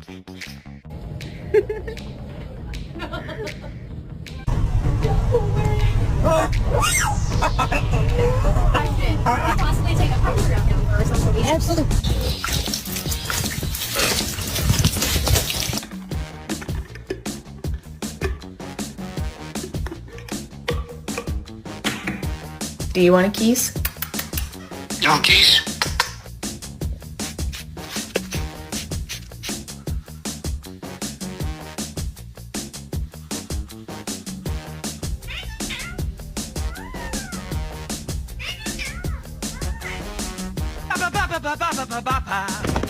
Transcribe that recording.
Question. Could you possibly take a picture of him for social media? Absolutely. Do you want a keys? You want keys? Ba ba ba ba ba ba ba ba ba.